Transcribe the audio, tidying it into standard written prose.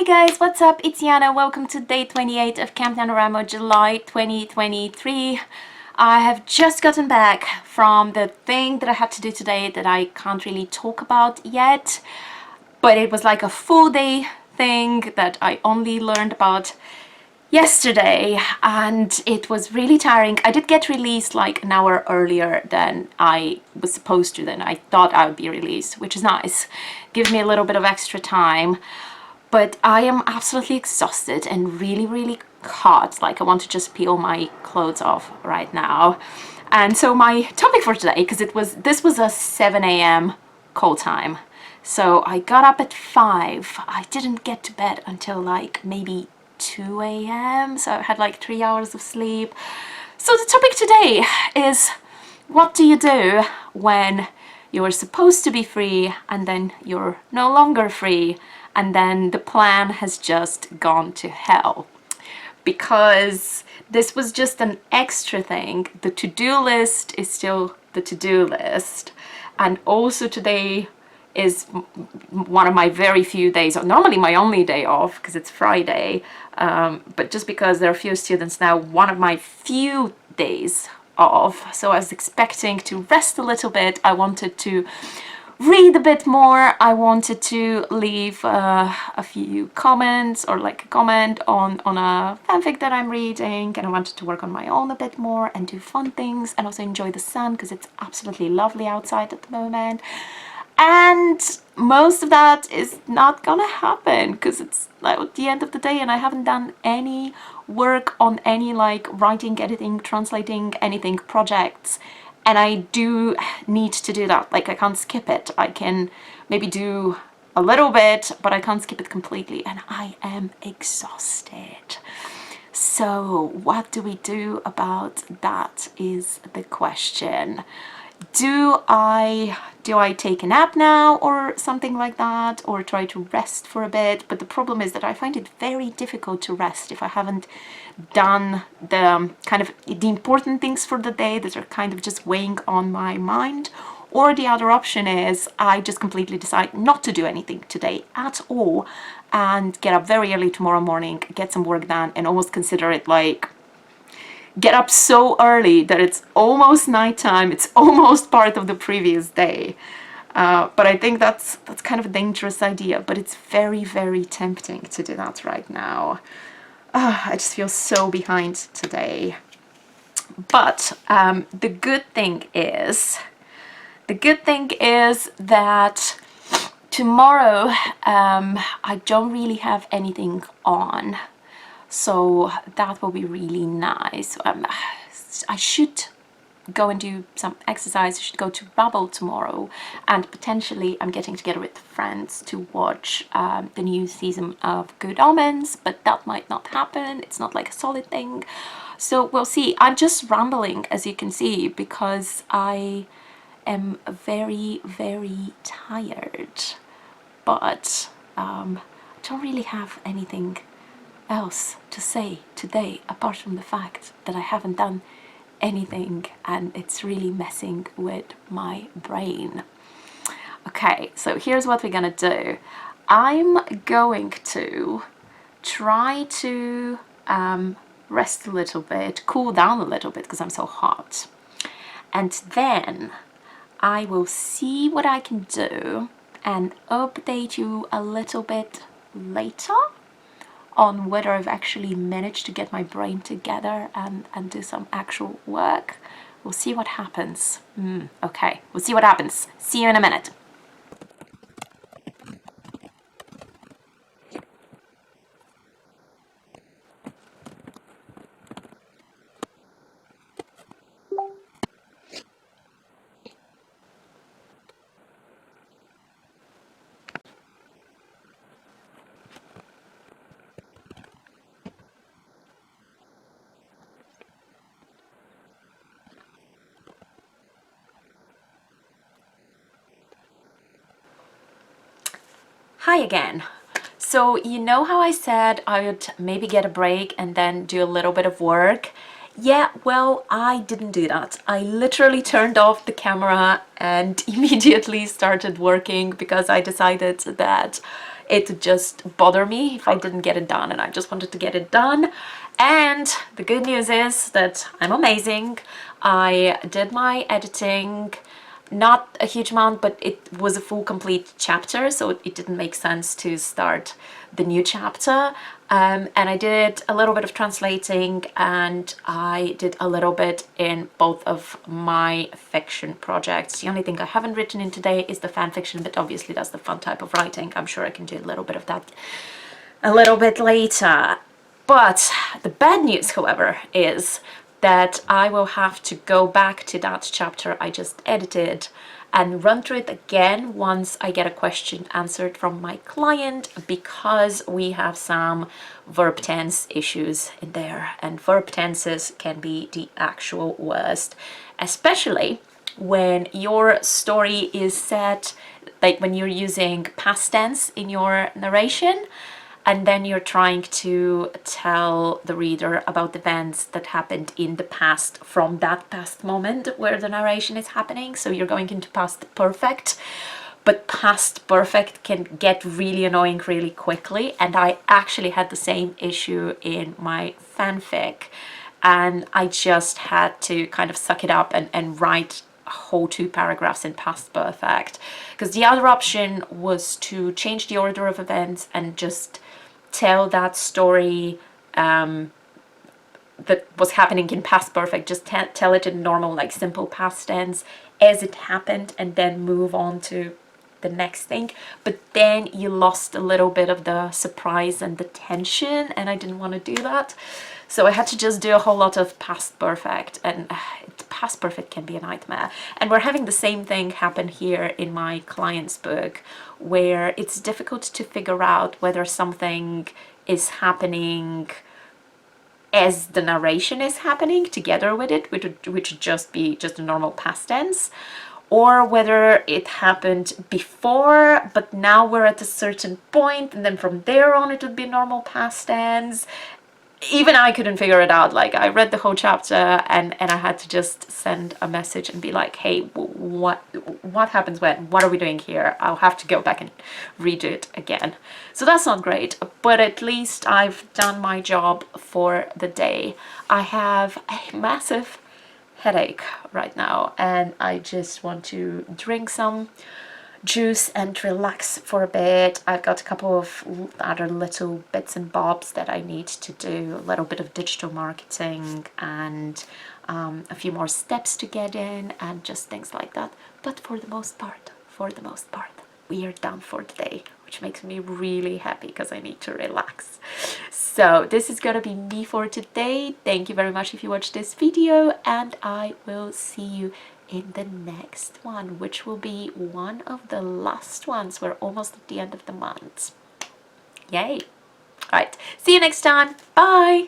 guys, what's up? It's Yana. Welcome to day 28 of Camp NaNoWriMo, July 2023. I have just gotten back from the thing that I had to do today that I can't really talk about yet, but it was like a full day thing that I only learned about yesterday, and it was really tiring. I did get released like an hour earlier than I was supposed to, than I thought I would be released, which is nice. Give me a little bit of extra time. But I am absolutely exhausted and really hot. Like, I want to just peel my clothes off right now. And so my topic for today, because this was a 7 a.m. call time. So I got up at 5. I didn't get to bed until like maybe 2 a.m. So I had like 3 hours of sleep. So the topic today is, what do you do when you're supposed to be free and then you're no longer free? And then the plan has just gone to hell, because this was just an extra thing. The to-do list is still the to-do list. And also today is one of my very few days, normally my only day off because it's Friday, but just because there are few students now, one of my few days off. So I was expecting to rest a little bit. I wanted to read a bit more. I wanted to leave a few comments, or like a comment on a fanfic that I'm reading, and I wanted to work on my own a bit more and do fun things and also enjoy the sun because it's absolutely lovely outside at the moment. And most of that is not gonna happen because it's like at the end of the day and I haven't done any work on any like writing, editing, translating, anything projects. And I do need to do that. Like, I can't skip it. I can maybe do a little bit, but I can't skip it completely. And I am exhausted. So what do we do about that is the question. Do I take a nap now or something like that, or try to rest for a bit? But the problem is that I find it very difficult to rest if I haven't done the kind of the important things for the day that are kind of just weighing on my mind. Or the other option is I just completely decide not to do anything today at all and get up very early tomorrow morning, get some work done, and almost consider it like get up so early that it's almost nighttime, it's almost part of the previous day. But I think that's kind of a dangerous idea, but it's very tempting to do that right now. I just feel so behind today. But the good thing is that tomorrow I don't really have anything on. So that will be really nice. I should go and do some exercise. I should go to Bubble tomorrow, and potentially I'm getting together with friends to watch the new season of Good Omens, but that might not happen. It's not like a solid thing. So we'll see. I'm just rambling, as you can see, because I am very tired. But I don't really have anything else to say today apart from the fact that I haven't done anything, and it's really messing with my brain. Okay, so here's what we're gonna do. I'm going to try to rest a little bit, cool down a little bit because I'm so hot, and then I will see what I can do and update you a little bit later on whether I've actually managed to get my brain together and do some actual work. We'll see what happens. Okay, we'll see what happens. See you in a minute. Hi again. So you know how I said I would maybe get a break and then do a little bit of work? Yeah, well, I didn't do that. I literally turned off the camera and immediately started working because I decided that it would just bother me if I didn't get it done, and I just wanted to get it done. And the good news is that I'm amazing. I did my editing, not a huge amount, but it was a full complete chapter, so it didn't make sense to start the new chapter. And I did a little bit of translating, and I did a little bit in both of my fiction projects. The only thing I haven't written in today is the fan fiction, but obviously that's the fun type of writing. I'm sure I can do a little bit of that a little bit later. But the bad news, however, is that I will have to go back to that chapter I just edited and run through it again once I get a question answered from my client, because we have some verb tense issues in there, and verb tenses can be the actual worst, especially when your story is set, like when you're using past tense in your narration, and then you're trying to tell the reader about events that happened in the past from that past moment where the narration is happening. So you're going into past perfect, but past perfect can get really annoying really quickly. And I actually had the same issue in my fanfic, and I just had to kind of suck it up and write a whole 2 paragraphs in past perfect, because the other option was to change the order of events and just tell that story that was happening in past perfect, just tell it in normal, like simple past tense as it happened, and then move on to the next thing. But then you lost a little bit of the surprise and the tension, and I didn't want to do that. So I had to just do a whole lot of past perfect, and past perfect can be a nightmare. And we're having the same thing happen here in my client's book, where it's difficult to figure out whether something is happening as the narration is happening together with it, which would just be just a normal past tense, or whether it happened before, but now we're at a certain point, and then from there on it would be normal past tense. Even I couldn't figure it out. Like, I read the whole chapter, and I had to just send a message and be like, hey, what happens when? What are we doing here? I'll have to go back and redo it again. So that's not great, but at least I've done my job for the day. I have a massive headache right now, and I just want to drink some juice and relax for a bit. I've got a couple of other little bits and bobs that I need to do, a little bit of digital marketing, and a few more steps to get in, and just things like that. But for the most part, we are done for today, which makes me really happy because I need to relax. So this is gonna be me for today. Thank you very much if you watched this video, and I will see you in the next one, which will be one of the last ones. We're almost at the end of the month. Yay. All right, see you next time. Bye.